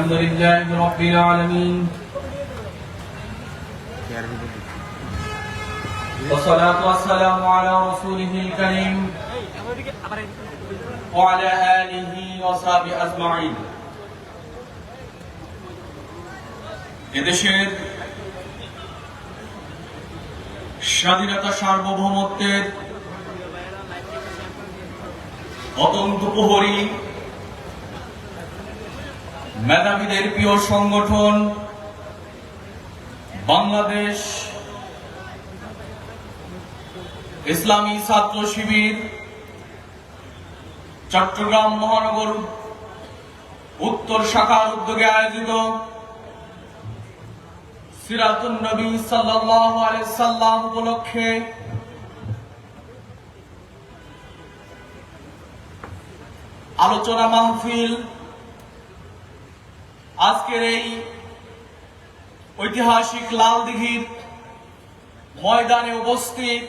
الحمد لله رب العالمين والصلاة والسلام على رسوله الكريم وعلى آله وصحبه أجمعين এদেশের স্বাধীনতা সার্বভৌমত্বের অত্যন্ত প্রহরী মেধাবীদের প্রিয় সংগঠন বাংলাদেশ ইসলামী ছাত্র শিবির চট্টগ্রাম মহানগর উত্তর শাখার উদ্যোগে আয়োজিত সিরাতুন নবী সাল্লাল্লাহু আলাইহি সাল্লাম উপলক্ষে আলোচনা মাহফিল আজকের এই ঐতিহাসিক লালদিঘির ময়দানে উপস্থিত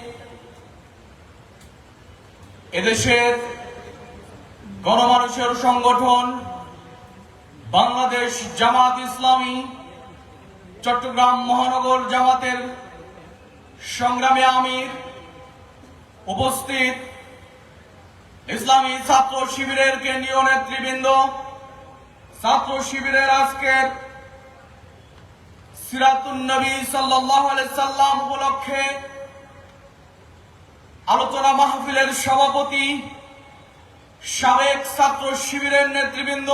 এদেশের গণমানুষের সংগঠন বাংলাদেশ জামাত ইসলামী চট্টগ্রাম মহানগর জামাতের সংগ্রামী আমির, উপস্থিত ইসলামী ছাত্র শিবিরের কেন্দ্রীয় নেতৃবৃন্দ, ছাত্র শিবিরের আজকের সিরাতুন নবী সাল্লাল্লাহু আলাইহি সাল্লাম উপলক্ষে আলোচনা মাহফিলের সভাপতি, সাবেক ছাত্র শিবিরের নেতৃবৃন্দ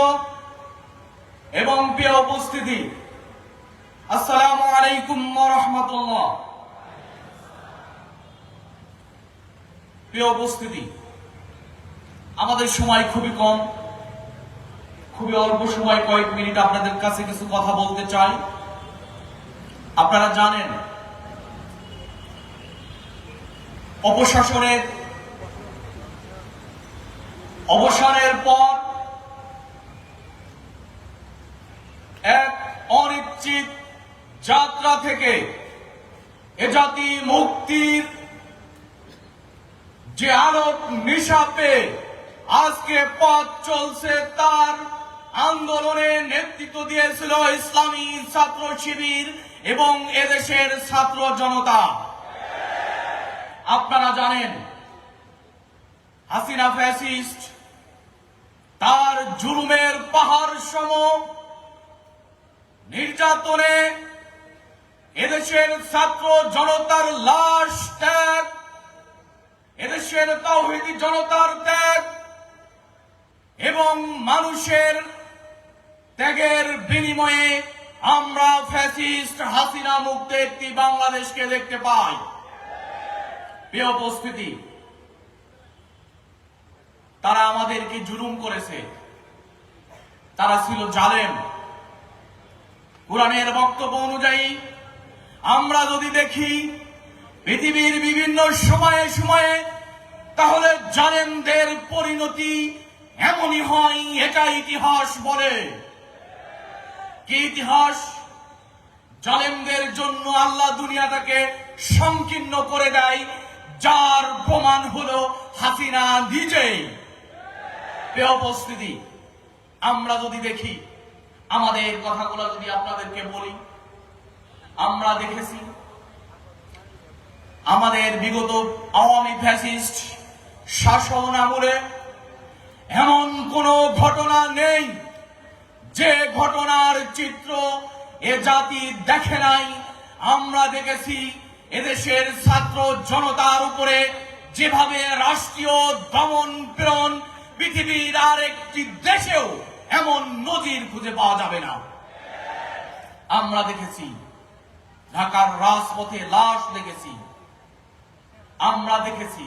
এবং প্রিয় উপস্থিতি, আসসালামু আলাইকুম ওয়া রাহমাতুল্লাহ। প্রিয় উপস্থিতি, আমাদের সময় খুবই কম, খুবই অল্প সময়, কয়েক মিনিট আপনাদের কাছে কিছু কথা বলতে চাই। আপনারা জানেন অপশাসনের অবসানের পর এক অনিশ্চিত যাত্রা থেকে এ জাতি মুক্তির যে আলোক নিশা পেয়ে আজকে পথ চলছে, তার আন্দোলনে নেতৃত্ব দিয়েছিল ইসলামী ছাত্র শিবির এবং এদেশের ছাত্র জনতা। আপনারা জানেন হাসিনা ফ্যাসিস্ট তার জুলুমের পাহাড় সম নির্যাতনে এদেশের ছাত্র জনতার লাশ ত্যাগ, এদেশের তাওহীদি জনতার ত্যাগ এবং মানুষের ত্যাগের বিনিময়ে আমরা ফ্যাসিস্ট হাসিনা মুক্ত একটি বাংলাদেশকে দেখতে পাই। প্রিয় উপস্থিতি, তারা আমাদেরকে জুলুম করেছে, তারা ছিল জালেম। কুরআনের বক্তব্য অনুযায়ী আমরা যদি দেখি পৃথিবীর বিভিন্ন সময়ে সময়ে, তাহলে জালেমদের পরিণতি এমনই হয়। এটা ইতিহাস বলে। কি ইতিহাস? জালেমদের জন্য আল্লাহ দুনিয়াটাকে সংকীর্ণ করে দেয়, যার প্রমাণ হলো হাসিনা নিজেই। প্রিয় উপস্থিতি, আমরা যদি দেখি, আমাদের কথাগুলো যদি আপনাদেরকে বলি, আমরা দেখেছি আমাদের বিগত আওয়ামী ফ্যাসিস্ট শাসন আমলে এমন কোন ঘটনা নেই যে ঘটনার চিত্র এ জাতি দেখে নাই। আমরা দেখেছি এদেশের ছাত্র জনতার উপরে যেভাবে রাষ্ট্রীয় দমন পীড়ন পৃথিবীর আর একটি দেশেও এমন নজির খুঁজে পাওয়া যাবে না। আমরা দেখেছি ঢাকার রাজপথে লাশ দেখেছি, আমরা দেখেছি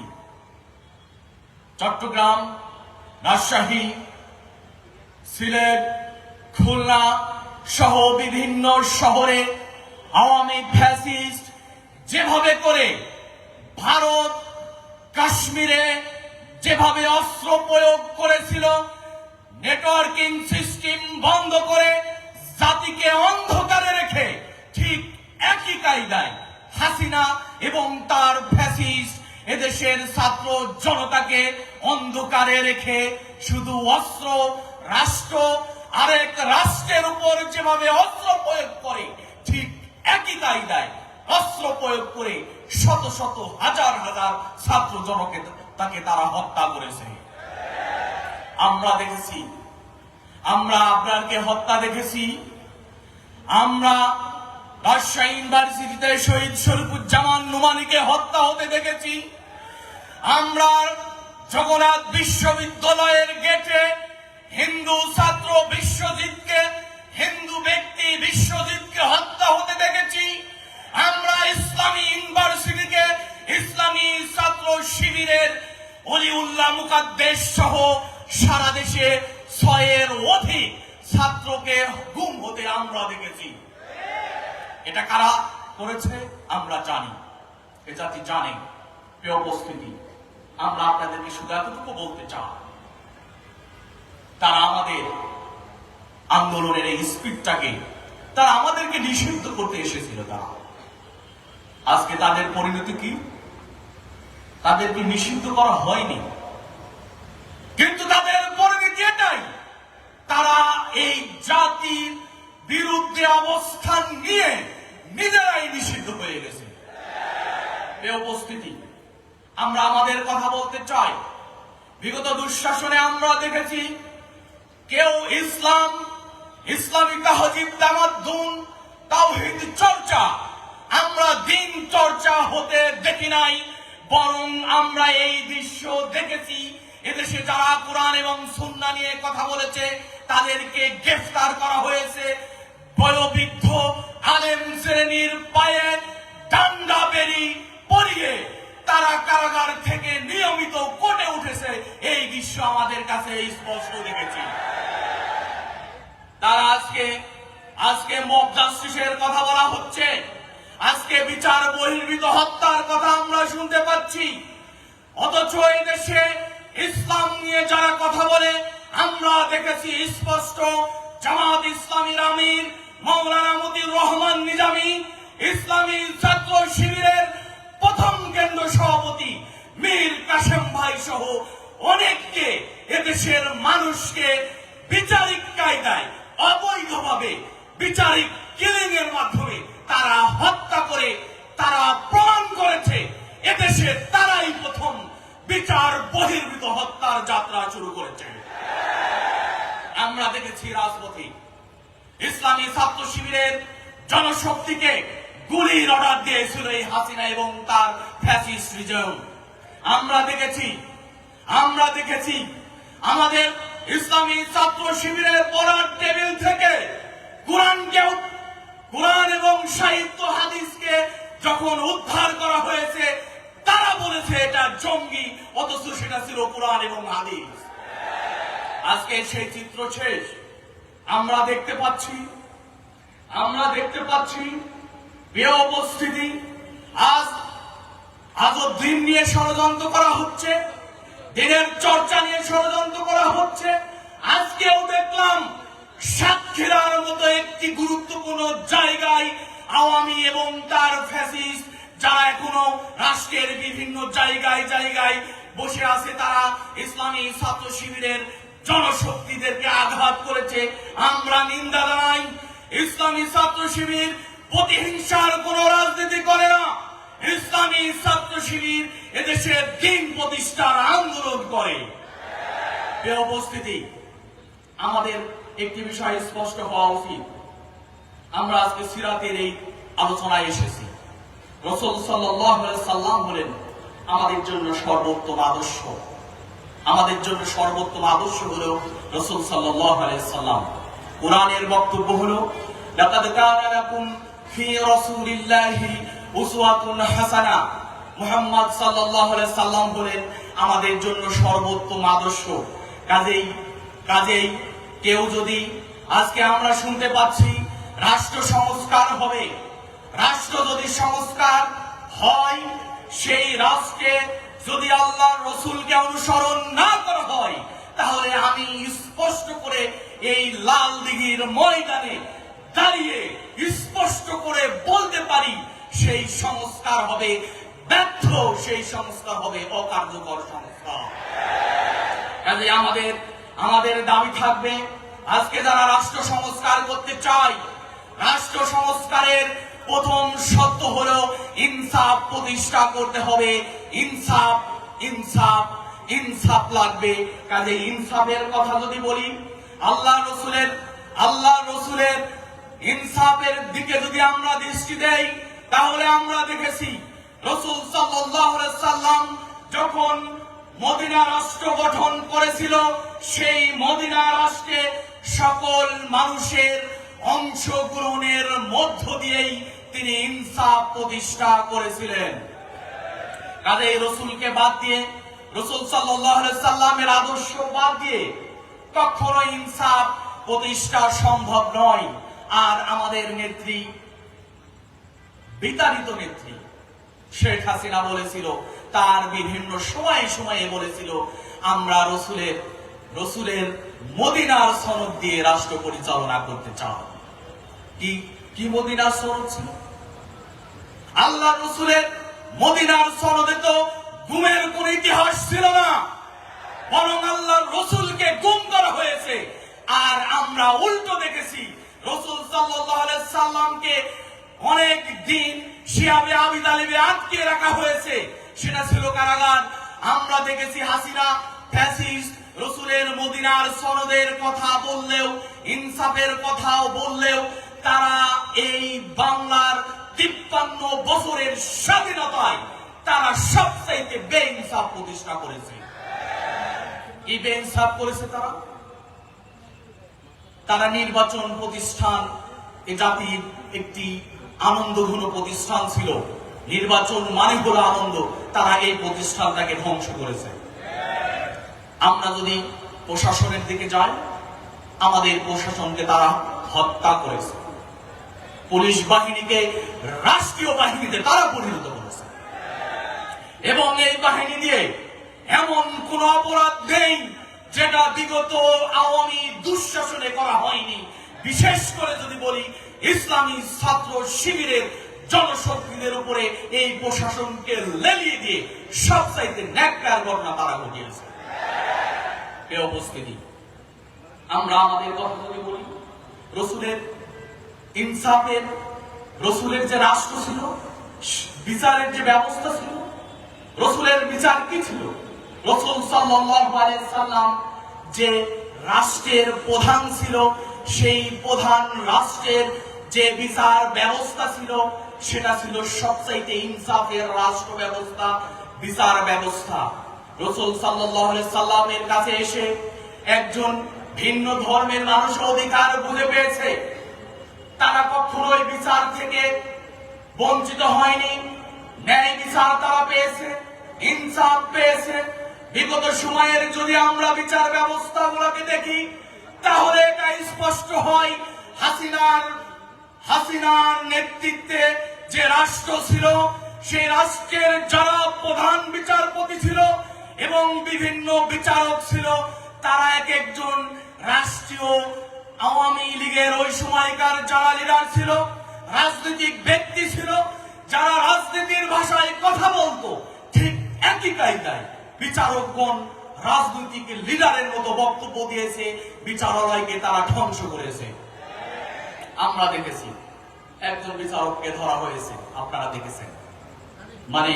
চট্টগ্রাম, রাজশাহী, সিলেট, খুলনা সহ বিভিন্ন শহরে আওয়ামী ফ্যাসিস্ট যেভাবে করে ভারত কাশ্মীরে যেভাবে অস্ত্র প্রয়োগ করেছিল, নেটওয়ার্কিং সিস্টেম বন্ধ করে জাতিকে অন্ধকারে রেখে, ঠিক একই কায়দায় হাসিনা এবং তার ফ্যাসিস্ট এদেশের ছাত্র জনতাকে অন্ধকারে রেখে শুধু অস্ত্র, রাষ্ট্র আরেক রাষ্ট্রের উপর যেভাবে অস্ত্র প্রয়োগ করে ঠিক একই কায়দায় অস্ত্র প্রয়োগ করে শত শত হাজার হাজার ছাত্র জনকে তাকে তারা হত্যা করেছে। আমরা দেখেছি, আমরা আপনাকে হত্যা দেখেছি, আমরা রাজশাহী ইউনিভার্সিটিতে শহীদ শরীফুজ্জামান নোমানীকে হত্যা হতে দেখেছি, আমরা জগন্নাথ বিশ্ববিদ্যালয়ের গেটে হিন্দু ছাত্র বিশ্বজিৎকে, হিন্দু ব্যক্তি বিশ্বজিৎকে হত্যা হতে দেখেছি, আমরা ইসলামী ইউনিভার্সিটিকে ইসলামী ছাত্র শিবিরের অলিউল্লাহ মুকাদ্দেস সহ সারা দেশে 6-এর অধিক ছাত্রকে গুম হতে আমরা দেখেছি। এটা কারা করেছে আমরা জানি, এ জাতি জানে। প্রিয় উপস্থিতি, আমরা আপনাদেরকে শুধু এতটুকু বলতে চাই, তারা আমাদের আন্দোলনের এই স্পিডটাকে তারা আমাদেরকে নিষিদ্ধ করতে এসেছিল। তারা আজকে তাদের পরিণতি কি? তাদেরকে নিষিদ্ধ করা হয়নি, কিন্তু তাদের পরিণতি এটাই, তারা এই জাতির বিরুদ্ধে অবস্থান নিয়ে নিজেরাই নিষিদ্ধ হয়ে গেছে। এই উপস্থিতি, আমরা আমাদের কথা বলতে চাই। বিগত দুঃশাসনে আমরা দেখেছি কেউ ইসলাম, ইসলামী তাহজিব তামাদ্দুন, তাওহীদ চর্চা আমরা দিন চর্চা হতে দেখি নাই, বরং আমরা এই দৃশ্য দেখেছি এদেশে যারা কোরআন এবং সুন্নাহ নিয়ে কথা বলেছে তাদেরকে গ্রেফতার করা হয়েছে, বয়োবৃদ্ধ আলেম শ্রেণীর পায়ে ডান্ডা বেরি পরিয়ে তারা কারাগার থেকে নিয়মিত কোর্টে উঠেছে। এই দৃশ্য আমাদের কাছে স্পষ্ট দেখেছি। তারা আজকে মব জাস্টিসের কথা বলা হচ্ছে, আজকে বিচার বহির্ভূত হত্যার কথা আমরা শুনতে পাচ্ছি, অথচ এই দেশে ইসলাম নিয়ে যারা কথা বলে আমরা দেখেছি স্পষ্ট জামাত ইসলামীর আমির মাওলানা মতিউর রহমান নিজামী, ইসলামী ছাত্র শিবিরের প্রথম কেন্দ্র সভাপতি মীর কাসেম ভাই সহ অনেককে এদেশের মানুষকে বিচারিক কায়দায় অবৈধভাবে বিচারিক কিলিং এর মাধ্যমে তারা হত্যা করে তারা প্রমাণ করেছে এদেশে তারাই প্রথম বিচার বহির্ভূত হত্যার যাত্রা শুরু করেছে। আমরা দেখেছি রাজপথে ইসলামী ছাত্র শিবিরের জনশক্তিকে গুলির অর্ডার দিয়েছিল এই হাসিনা এবং তার ফ্যাসিস্ট রিজিম। আমরা দেখেছি আমাদের ইসলামী ছাত্র শিবিরের পড়ার টেবিল থেকে কোরআন এবং সাহিত্য হাদিসকে যখন উদ্ধার করা হয়েছে তারা বলেছে এটা জঙ্গি, অথচ সেটা ছিল কোরআন এবং হাদিস। আজকে সেই চিত্র শেষ। আমরা দেখতে পাচ্ছি প্রিয় উপস্থিতি, আজও দিন নিয়ে ষড়যন্ত্র করা হচ্ছে, দিনের চর্চা নিয়ে ষড়যন্ত্র করা হচ্ছে। আজকেও দেখলাম সাতক্ষীরার মতো একটি গুরুত্বপূর্ণ জায়গায় আওয়ামী এবং তার ফ্যাসিস্ট যারা এখনো রাষ্ট্রের বিভিন্ন জায়গায় বসে আছে, তারা ইসলামী ছাত্র শিবিরের জনশক্তিদেরকে আঘাত করেছে। আমরা নিন্দা জানাই। ইসলামী ছাত্র শিবির প্রতিহিংসার কোন রাজনীতি করে না। ইসলামী ছাত্র শিবির এদেশের দিন প্রতিষ্ঠার আন্দোলন করে। এই উপস্থিতি, আমাদের একটি বিষয় স্পষ্ট হওয়া উচিত। আমরা আজকে সিরাতের এই আলোচনায় এসেছি। রাসূল সাল্লাল্লাহু আলাইহি সাল্লাম বলেন আমাদের জন্য সর্বোত্তম আদর্শ, আমাদের জন্য সর্বোত্তম আদর্শ হলো রাসূল সাল্লাল্লাহু আলাইহি সাল্লাম। কোরআনের বক্তব্য হলো লাকাদ কানা লাকুম ফি রাসূলিল্লাহি উসওয়াতুন হাসানাহ। মুহাম্মদ সাল্লাল্লাহু আলাইহি সাল্লাম বলেন আমাদের জন্য সর্বোত্তম আদর্শ। কাজেই কেউ যদি, আজকে আমরা শুনতে পাচ্ছি রাষ্ট্র সংস্কার হবে, রাষ্ট্র যদি সংস্কার হয়, সেই রাষ্ট্রে যদি আল্লাহর রাসূলকে অনুসরণ না করা হয়, তাহলে আমি স্পষ্ট করে এই লাল দিঘির ময়দানে দাঁড়িয়ে স্পষ্ট করে বলতে পারি সেই সংস্কার হবে ব্যর্থ, সেই সংস্কার হবে অকার্যকর সংস্কার। কাজে আমাদের দাবি থাকবে আজকে যারা রাষ্ট্র সংস্কার করতে চায়, রাষ্ট্র সংস্কারের প্রথম শর্ত হলো ইনসাফ প্রতিষ্ঠা করতে হবে। ইনসাফ ইনসাফ ইনসাফ লাগবে। কাজে ইনসাফের কথা যদি বলি, আল্লাহ রসুলের ইনসাফের দিকে যদি আমরা দৃষ্টি দেই, তাহলে আমরা দেখেছি রাসূল সাল্লাল্লাহু আলাইহি সাল্লাম যখন মদিনা রাষ্ট্র গঠন করেছিল, সেই মদিনা রাষ্ট্রে সকল মানুষের অংশগ্রহণের মধ্য দিয়েই তিনি ইনসাফ প্রতিষ্ঠা করেছিলেন। কাজে রসুলকে বাদ দিয়ে, রাসূল সাল্লাল্লাহু আলাইহি সাল্লামের আদর্শ বাদ দিয়ে কখনো ইনসাফ প্রতিষ্ঠা সম্ভব নয়। আর আমাদের নেত্রী, বিতাড়িত নেত্রী শেখ হাসিনা বলেছিল, তার বিভিন্ন সময়ে বলেছিল, আমরা রসুলের মদিনার সনদ দিয়ে রাষ্ট্র পরিচালনা করতে চাই। কি মদিনার সনদ ছিল? আল্লাহ রসুলের মদিনার সনদে তো গুমের কোন ইতিহাস ছিল না, বরং আল্লাহ রসুলকে গুম করা হয়েছে। আর আমরা উল্টো দেখেছি, রাসূল সাল্লাল্লাহু আলাইহি সাল্লামকে অনেক দিন শিয়াবে আবি তালিবে আটকে রাখা হয়েছে, সেটা ছিল কারাগার। আমরা দেখেছি হাসিনা ফ্যাসিস্ট রাসূলের মদিনার সনদের কথা বললেও, ইনসাফের কথাও বললেও, তারা এই বাংলার 53 বছরের স্বাধীনতায় তারা সবচাইতে বেইনসাফ প্রতিষ্ঠা করেছে। কি বেইনসাফ করেছে তারা? নির্বাচন প্রতিষ্ঠান এ জাতির একটি আনন্দঘন প্রতিষ্ঠান ছিল। নির্বাচন মানে হলো আনন্দ। তারা এই প্রতিষ্ঠানটাকে ধ্বংস করেছে। আমরা যদি প্রশাসনের দিকে যাই, আমাদের প্রশাসনকে তারা হত্যা করেছে। পুলিশ বাহিনীকে রাষ্ট্রীয় বাহিনীতে তারা পরিণত করেছে, এবং এই বাহিনী দিয়ে এমন কোন অপরাধ নেই যেটা বিগত আওয়ামী দুঃশাসনে করা হয়নি। বিশেষ করে যদি বলি, ইসলামী ছাত্র শিবিরের জনশক্তিদের উপরে এই প্রশাসনকে লেলিয়ে দিয়ে সবচাইতে ন্যাক্কার ঘটনা তারা ঘটিয়েছে। এই উপস্থিতি, আমরা আমাদের কথা যদি বলি, রসুলের ইনসাফের, রসুলের যে রাষ্ট্র ছিল, বিচারের যে ব্যবস্থা ছিল, রসুলের বিচার কি ছিল? রাসূল সাল্লাল্লাহু আলাইহি সাল্লাম যে রাষ্ট্রের প্রধান ছিল, সেই প্রধান রাষ্ট্রের যে বিচার ব্যবস্থা ছিল, সেটা ছিল সবচাইতে ইনসাফের রাষ্ট্র ব্যবস্থা, বিচার ব্যবস্থা। রাসূল সাল্লাল্লাহু আলাইহি সাল্লামের কাছে এসে একজন ভিন্ন ধর্মের মানুষ অধিকার বুঝে পেয়েছে। তারা কখনোই বিচার থেকে বঞ্চিত হয়নি, ন্যায় বিচার তারা পেয়েছে, ইনসাফ পেয়েছে। বিগত সময়ের যদি আমরা বিচার ব্যবস্থাগুলোকে দেখি, তাহলে এটা স্পষ্ট হয়, হাসিনার নেতৃত্বে যে রাষ্ট্র ছিল, সেই রাষ্ট্রের যারা প্রধান বিচারপতি ছিল এবং বিভিন্ন বিচারক ছিল, তারা এক একজন রাষ্ট্রীয় আওয়ামী লীগের ওই সময়কার যারা লিডার ছিল, রাজনৈতিক ব্যক্তি ছিল, যারা রাজনীতির ভাষায় কথা বলতো, ঠিক একই কায়দায় বিচারকগণ রাজনৈতিক লিডারের মতো বক্তব্য দিয়েছে, বিচারালয়কে তারা ধ্বংস করেছে। আমরা দেখেছি একজন বিচারককে ধরা হয়েছে, আপনারা দেখেছেন। মানে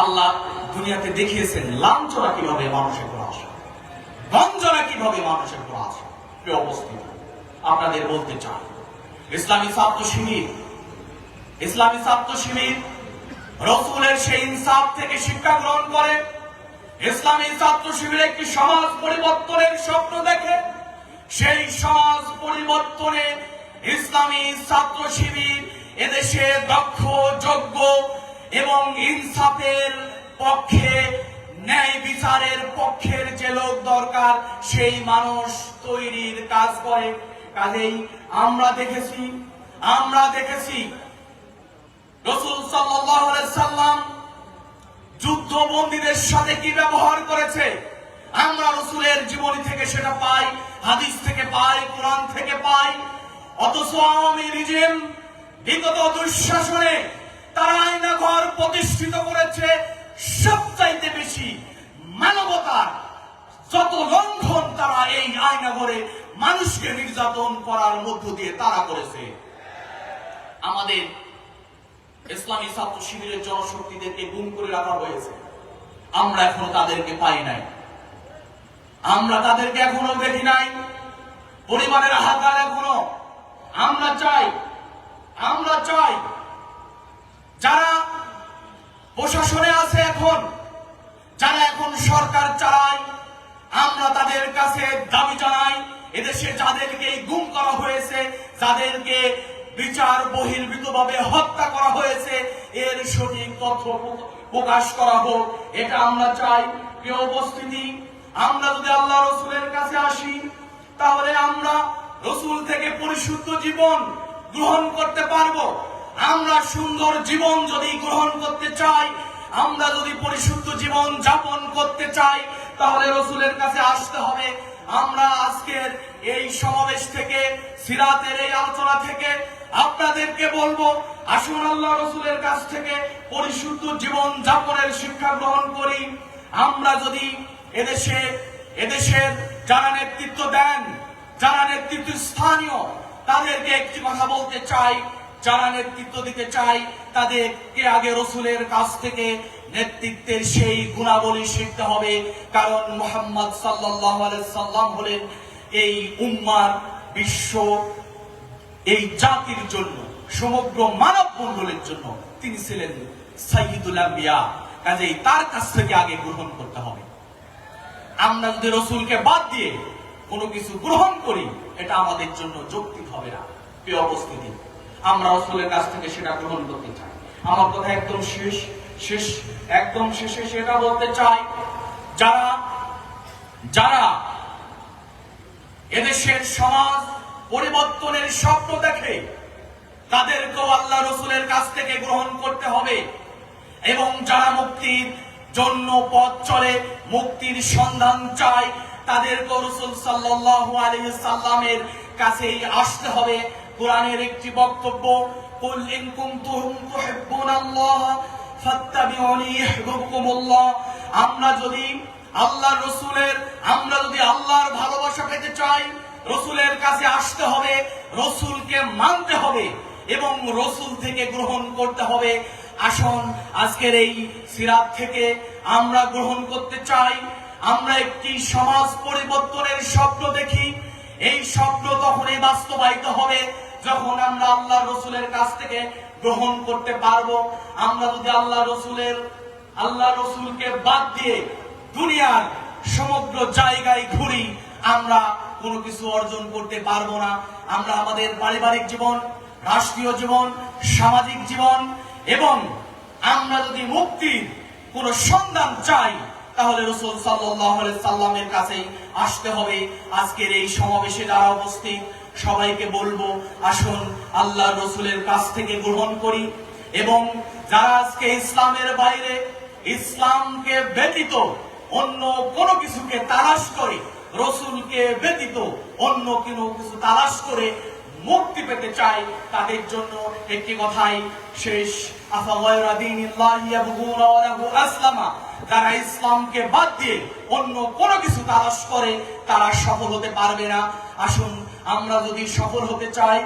আল্লাহ দুনিয়াতে দেখিয়েছেন লাঞ্ছনা কিভাবে মানুষের উপর আসে, বঞ্চনা কিভাবে মানুষের উপর আসে। প্রিয় অবস্থিত, আপনাদের বলতে চাই, ইসলামী ছাত্র শিবির রাসূলের সেই ইনসাফ থেকে শিক্ষা গ্রহণ করে। ইসলামী ছাত্র শিবির একটি সমাজ পরিবর্তনের স্বপ্ন দেখে। সেই সমাজ পরিবর্তনে ইসলামী ছাত্র শিবির এদেশে দক্ষ, যোগ্য এবং ইনসাফের পক্ষে, ন্যায় বিচারের পক্ষের যে লোক দরকার, সেই মানুষ তৈরির কাজ করে। কাজেই আমরা দেখেছি রাসূল সাল্লাল্লাহু আলাইহি সাল্লাম যুদ্ধবন্দীদের সাথে কি ব্যবহার করেছে। আমরা রাসূলের জীবনী থেকে সেটা পাই, হাদিস থেকে পাই, কোরআন থেকে পাই। অথচ আওয়ামী রিজিম বিগত দুঃশাসনে তারা আয়নাঘর প্রতিষ্ঠিত করেছে সবচাইতে বেশি মানবতার যত লঙ্ঘন তারা এই আয়নাগরে মানুষকে নির্যাতন করার মধ্য দিয়ে তারা করেছে। আমাদের ইসলামী ছাত্র শিবিরের জনশক্তিদেরকে গুম করে রাখা হয়েছে, আমরা এখনো তাদেরকে পাই নাই, আমরা তাদেরকে এখনো দেখি নাই, পরিবারের হাহাকার এখনো। আমরা চাই যারা প্রশাসনে আছে এখন, যারা এখন সরকার চালায়, আমরা তাদের কাছে দাবি জানাই, এদেশে যাদেরকে গুম করা হয়েছে, যাদেরকে বিচার বহির্ভূতভাবে হত্যা করা হয়েছে, এর সঠিক তথ্য প্রকাশ করা হোক, এটা আমরা চাই। প্রিয় উপস্থিতি, আমরা যদি আল্লাহ রসুলের কাছে আসি, তাহলে আমরা রসুল থেকে পরিশুদ্ধ জীবন গ্রহণ করতে পারবো। আমরা সুন্দর জীবন যদি গ্রহণ করতে চাই, আমরা যদি পরিশুদ্ধ জীবন যাপন করতে চাই, তাহলে রসুলের কাছে আসতে হবে। আমরা আজকের এই সমাবেশ থেকে, সিরাতের এই আলোচনা থেকে আপনাদেরকে বলবো, আসুন আল্লাহ রসুলের কাছ থেকে পরিশুদ্ধ জীবন যাপনের শিক্ষা গ্রহণ করি। আমরা যদি এদেশের যারা নেতৃত্ব দেন, যারা নেতৃত্ব স্থানীয়, তাদেরকে একটি কথা বলতে চাই, যারা নেতৃত্ব দিতে চাই তাদেরকে আগে রসুলের কাছ থেকে নেতৃত্বের সেই গুণাবলী শিখতে হবে। কারণ মুহাম্মদ সাল্লাল্লাহু আলাইহি সাল্লাম হলেন এই উম্মার, বিশ্ব, এই জাতির জন্য, সমগ্র মানব মণ্ডলের জন্য তিনি ছিলেন সাইয়্যিদুল আম্বিয়া। কাজেই তার কাছ থেকে আগে গ্রহণ করতে হবে। আমরা যদি রসুলকে বাদ দিয়ে কোনো কিছু গ্রহণ করি, এটা আমাদের জন্য যৌক্তিক হবে না। প্রিয় উপস্থিতি, আমরা রসুলের কাছ থেকে সেটা গ্রহণ করতে চাই। আমার কথা একদম একদম শেষে সেটা বলতে চাই, যারা এদেশের সমাজ পরিবর্তনের স্বপ্ন দেখে, তাদেরকেও আল্লাহ রসুলের কাছ থেকে গ্রহণ করতে হবে। এবং যারা মুক্তির জন্য পথ চলে, মুক্তির সন্ধান চায়, তাদেরকেও রাসূল সাল্লাল্লাহু আলাইহি সাল্লামের কাছেই আসতে হবে। কোরআনের একটি বক্তব্য, কুল ইন কুনতুম তুহিব্বুনাল্লাহ ফাত্তাবিউনি ইউহিব্বুকুমুল্লাহ। আমরা যদি আল্লাহর ভালোবাসা পেতে চাই, রসুলের কাছে আসতে হবে, রসুলকে মানতে হবে এবং রসুল থেকে গ্রহণ করতে হবে। আসুন আজকের এই সিরাত থেকে আমরা গ্রহণ করতে চাই। আমরা একটি সমাজ পরিবর্তনের স্বপ্ন দেখি, এই স্বপ্ন তখনই বাস্তবায়িত হবে যখন আমরা আল্লাহ রসুলের কাছ থেকে গ্রহণ করতে পারবো। আমরা যদি আল্লাহ রসুলকে বাদ দিয়ে দুনিয়ার সমগ্র জায়গায় ঘুরি, আমরা কোনো কিছু অর্জন করতে পারবো না। আমরা আমাদের পারিবারিক জীবন, রাষ্ট্রীয় জীবন, সামাজিক জীবন এবং আমরা যদি মুক্তির কোন সন্ধান চাই, তাহলে রাসূল সাল্লাল্লাহু আলাইহি সাল্লামের কাছেই আসতে হবে। আজকের এই সমাবেশে যারা উপস্থিত, সবাইকে বলবো, আসুন আল্লাহ রসুলের কাছ থেকে গ্রহণ করি। এবং যারা আজকে ইসলামের বাইরে, ইসলামকে ব্যতীত অন্য কোনো কিছুকে তালাশ করে, রসুলকে ব্যতীত অন্য কোনো কিছু তালাশ করে মুক্তি পেতে চাই, তাদের জন্য একটি কথাই শেষ, আফাগায়রা দীনিল্লাহি ইয়াবগুনা ওয়া লাহু আসলামা। যারা ইসলামকে বাদ দিয়ে অন্য কোনো কিছু তালাশ করে, তারা সফল হতে পারবে না। আসুন আমরা যদি সফল হতে চাই,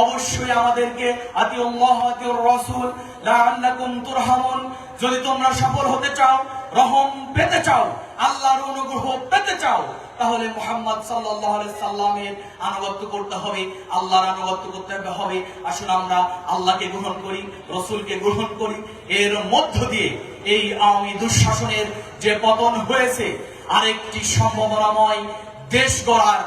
অবশ্যই আমাদেরকে আতিউল্লাহ আতিউর রাসূল লাআল্লাকুম তুরহামুন। যদি তোমরা সফল হতে চাও, রহম পেতে চাও, আল্লাহর অনুগ্রহ পেতে চাও, তাহলে মুহাম্মদ সাল্লাল্লাহু আলাইহি সাল্লামের আনুগত্য করতে হবে, আল্লাহর আনুগত্য করতে হবে। আসুন আমরা আল্লাহকে গ্রহণ করি, রসুলকে গ্রহণ করি। এর মধ্য দিয়ে এই আওয়ামী দুঃশাসনের যে পতন হয়েছে, আরেকটি সম্ভাবনাময় দেশ গড়ার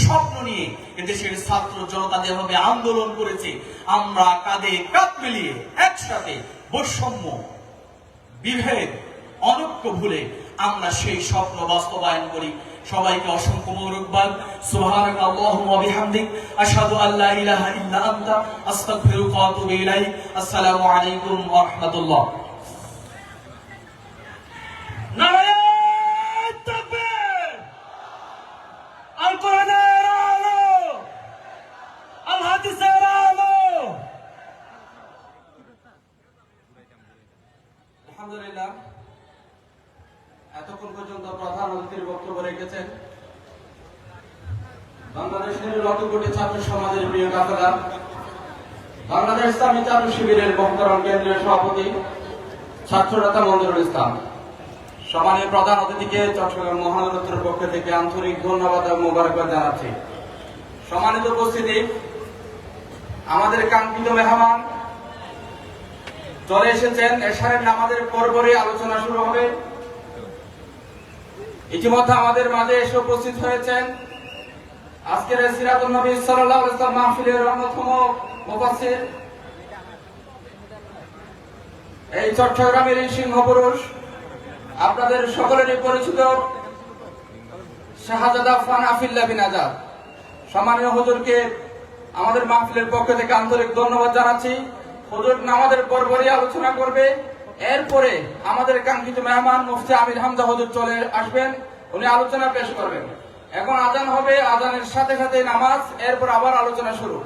স্বপ্ন নিয়ে এদেশের ছাত্র জনতা যেভাবে আন্দোলন করেছে, আমরা কাঁধে কাঁধ মিলিয়ে একসাথে বৈষম্য, বিভেদ, অনৈক্য ভুলে আমরা সেই স্বপ্ন বাস্তবায়ন করি। সবাইকে অসংখ্য মোবারকবাদ। সুবহানাকা আল্লাহুম্মা ওয়া বিহামদিক, আশহাদু আল্লা ইলাহা ইল্লা আনতা, আস্তাগফিরুকা ওয়া আতুবু ইলাইক। আসসালামু আলাইকুম ওয়া রাহমাতুল্লাহ। নারায়ে তাকবীর, আল কোরআনের আলো, আল হাদিসের আলো। আলহামদুলিল্লাহ, এতক্ষণ পর্যন্ত প্রধান অতিথির বক্তব্য রেখে হয়েছেন বাংলাদেশের লক্ষ কোটি ছাত্র সমাজের প্রিয় কাফেলা, বাংলাদেশ ইসলামী ছাত্র শিবিরের মহতরম কেন্দ্রীয় সভাপতি ছাত্রনেতা মঞ্জুরুল ইসলাম, সম্মানীয় প্রধান অতিথিকে চট্টগ্রাম মহানগর উত্তরের পক্ষ থেকে আন্তরিক ধন্যবাদ এবং মোবারকবাদ জানাচ্ছি। সম্মানিত উপস্থিতি, আমাদের কাঙ্ক্ষিত মেহমান চলে এসেছেন। এশারের নামাজের পরপরই আলোচনা শুরু হবে। ইতিমধ্যে আমাদের মাঝে এসে উপস্থিত হয়েছেন আজকের সিরাতুন নবী সাল্লাল্লাহু আলাইহি ওয়াসাল্লাম মাহফিলের অন্যতম মুফাসসির, এই চট্টগ্রামের সিংহপুরুষ, আপনাদের সকলেরই পরিচিত শাহজাদা ফান আফিল্লাহ বিন আজাদ। সম্মানীয় হুজুরকে আমাদের মাহফিলের পক্ষ থেকে আন্তরিক ধন্যবাদ জানাচ্ছি। হুজুর নামাজের পরপরই আলোচনা করবে। এরপরে আমাদের কাঙ্ক্ষিত মেহমান মুফতি আমির হামজা হুজুর চলে আসবেন, উনি আলোচনা পেশ করবেন। এখন আজান হবে, আজানের সাথে সাথে নামাজ, এরপর আবার আলোচনা শুরু।